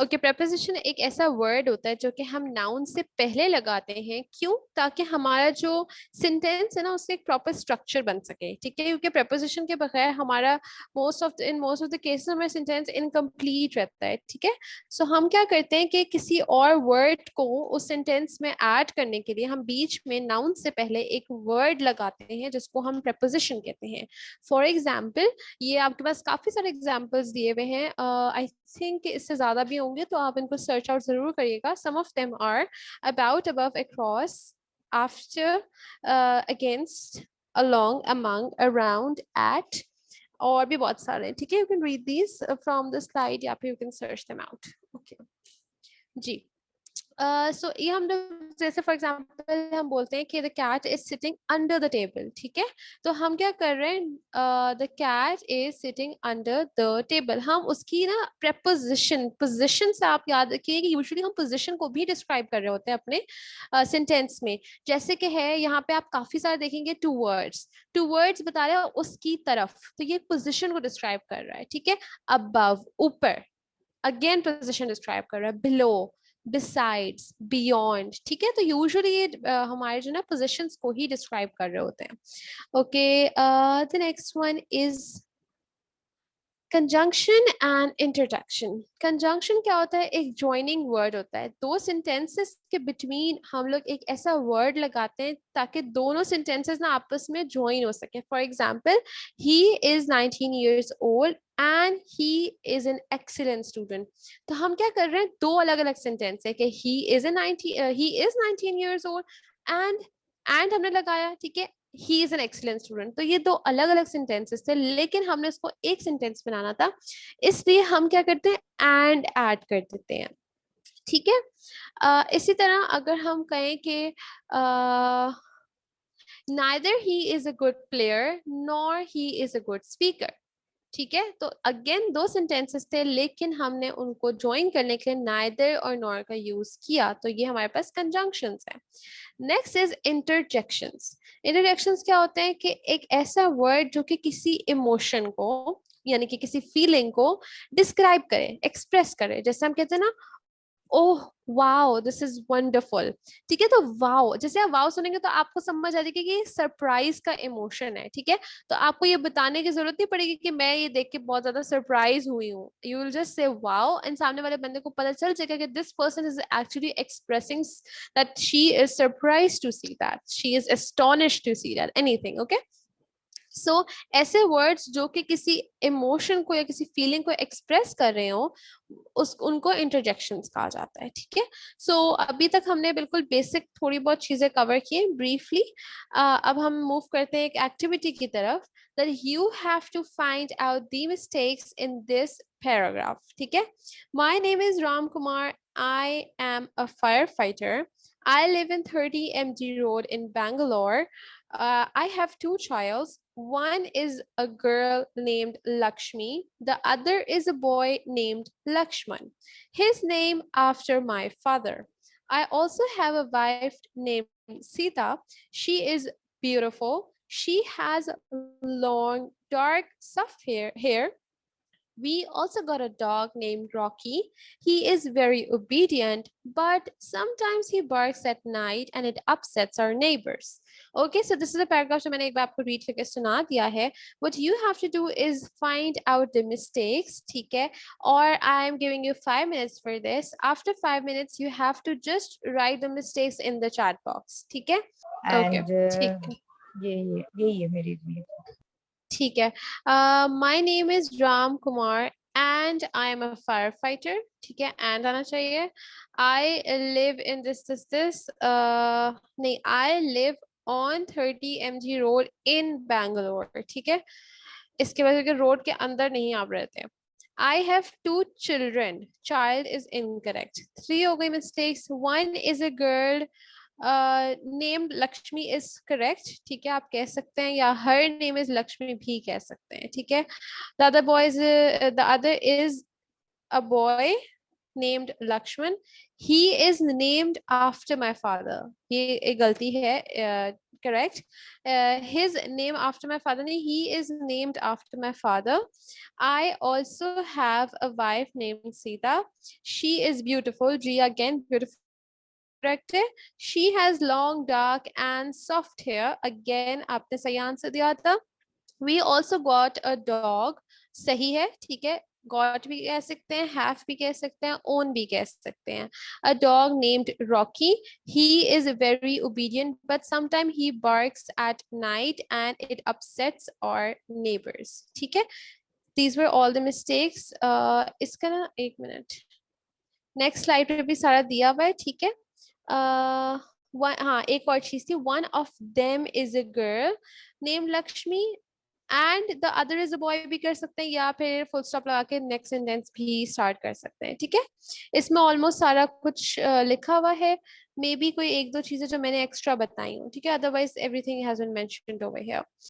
Okay, preposition एक ऐसा word होता है जो कि हम नाउन से पहले लगाते हैं, क्यों? ताकि हमारा जो सेंटेंस है ना उससे एक प्रॉपर स्ट्रक्चर बन सके, ठीक है, क्योंकि preposition के बगैर हमारा मोस्ट ऑफ द केसेस हमारा सेंटेंस इनकम्प्लीट रहता है, ठीक है। सो हम क्या करते हैं कि किसी और वर्ड को उस सेंटेंस में ऐड करने के लिए हम बीच में नाउन से पहले एक वर्ड लगाते हैं जिसको हम preposition कहते हैं। फॉर एग्जाम्पल, ये आपके पास काफी सारे एग्जाम्पल्स दिए हुए हैं, आई थिंक इससे ज्यादा भी होंगे, तो आप इनको सर्च आउट जरूर करिएगा। Some of them are about, above, across, after, against, along, among, around, at, और भी बहुत सारे हैं, ठीक है। You can read these from the slide या फिर you can search them out. Okay जी। सो ये हम लोग जैसे फॉर एग्जांपल हम बोलते हैं कि the cat is sitting under the table, ठीक है। तो हम क्या कर रहे हैं, the cat is sitting under the table, हम उसकी ना preposition, पोजिशन से आप याद रखिए कि यूजुअली हम पोजिशन को भी डिस्क्राइब कर रहे होते हैं अपने सेंटेंस में। जैसे कि है यहाँ पे आप काफी सारे देखेंगे टू वर्ड्स बता रहे हैं उसकी तरफ, तो ये पोजिशन को डिस्क्राइब कर रहा है, ठीक है। अबव, ऊपर, अगेन पोजिशन डिस्क्राइब कर रहा है, बिलो, बिसाइड्स, बियॉन्ड, ठीक है। तो यूजुअली ये हमारे जो ना पोजिशंस को ही डिस्क्राइब कर रहे होते हैं। Okay, the next one is conjunction and interjection. Conjunction क्या होता है? एक ज्वाइनिंग वर्ड होता है, दो सेंटेंसेस के बिटवीन हम लोग एक ऐसा वर्ड लगाते हैं ताकि दोनों सेंटेंसेस ना आपस में ज्वाइन हो सके। For example, he is 19 years old and he is an excellent student. तो हम क्या कर रहे हैं, दो अलग अलग सेंटेंस है कि he is 19 years old and हमने लगाया, ठीक है, he is an excellent student. तो ये दो अलग अलग सेंटेंसेस थे, लेकिन हमने इसको एक सेंटेंस बनाना था, इसलिए हम क्या करते हैं, एंड ऐड कर देते हैं, ठीक है। इसी तरह अगर हम कहें कि neither he is a good player nor he is a good speaker, ठीक है। तो अगेन दो सेंटेंसेस थे, लेकिन हमने उनको ज्वाइन करने के लिए नाइदर और नॉर का यूज किया, तो ये हमारे पास कंजंक्शंस है। Next is interjections. इंटरजेक्शंस क्या होते हैं कि एक ऐसा वर्ड जो कि किसी इमोशन को यानी कि किसी फीलिंग को डिस्क्राइब करे, एक्सप्रेस करे। जैसे हम कहते हैं ना, oh wow this is wonderful, ठीक है। तो वाओ, जैसे आप वाओ सुनेंगे तो आपको समझ आ जाएगी कि ये सरप्राइज का इमोशन है, ठीक है। तो आपको ये बताने की जरूरत नहीं पड़ेगी कि मैं ये देख के बहुत ज्यादा सरप्राइज हुई हूँ, you will just say wow and सामने वाले बंदे को पता चल जाएगा कि this person is actually expressing that she is surprise to see that, she is astonished to see that anything, okay. So ऐसे वर्ड्स जो कि किसी इमोशन को या किसी फीलिंग को एक्सप्रेस कर रहे हो, उस उनको इंटरजेक्शंस कहा जाता है, ठीक है। सो अभी तक हमने बिल्कुल बेसिक थोड़ी बहुत चीजें कवर की हैं ब्रीफली। अब हम मूव करते हैं एक एक्टिविटी की तरफ, that you have to find out the mistakes in this paragraph, ठीक है। My name is Ram Kumar. I am a firefighter. I live in 30 MG Road in Bangalore. I have two childs. One is a girl named Lakshmi. The other is a boy named Lakshman. His name after my father. I also have a wife named Sita. She is beautiful. She has long, dark, soft hair. We also got a dog named Rocky. He is very obedient, but sometimes he barks at night and it upsets our neighbors. Okay, so this is a paragraph जो मैंने एक बार आपको read करके सुना दिया है. What you have to do is find out the mistakes, ठीक है? Or I am giving you 5 minutes for this. After 5 minutes, you have to just write the mistakes in the chat box, ठीक है? Okay, and ठीक है. यही है मेरी भी। ठीक है। My name is Ram Kumar and I am a fire fighter, ठीक है, एंड आना चाहिए। आई लिव इन दिस नहीं, I live on 30 MG road in Bangalore, ठीक है। इसके वजह के रोड के अंदर नहीं आप रहते हैं। I have two children, child is incorrect, 3 हो गई mistakes. One is a girl named Lakshmi is correct, ठीक है, आप कह सकते हैं, या हर नेम इज लक्ष्मी भी कह सकते हैं, ठीक है। The other boy is the other is a boy named Lakshman. He is named after my father. ये एक गलती है, correct. His name after my father नहीं, he is named after my father. I also have a wife named Sita. She is beautiful. G again, beautiful correct है. She has long, dark and soft hair. Again, आपने सही answer दिया था. We also got a dog. सही है, ठीक है. Got भी कह सकते हैं, have भी कह सकते हैं, own भी कह सकते हैं. A dog named Rocky. He is very obedient, but sometimes he barks at night and it upsets our neighbors. ठीक है. These were all the mistakes. इसका ना एक मिनट. नेक्स्ट स्लाइड पे भी सारा दिया हुआ है, ठीक है. हाँ, एक और चीज थी. One of them is a girl name Lakshmi and the other is a boy भी कर सकते हैं, या फिर फुल स्टॉप लगा के नेक्स्ट सेंटेंस भी स्टार्ट कर सकते हैं, ठीक है. इसमें ऑलमोस्ट सारा कुछ लिखा हुआ है. मे बी कोई एक दो चीजें जो मैंने एक्स्ट्रा बताई हूँ, ठीक है. Otherwise everything has been mentioned over here.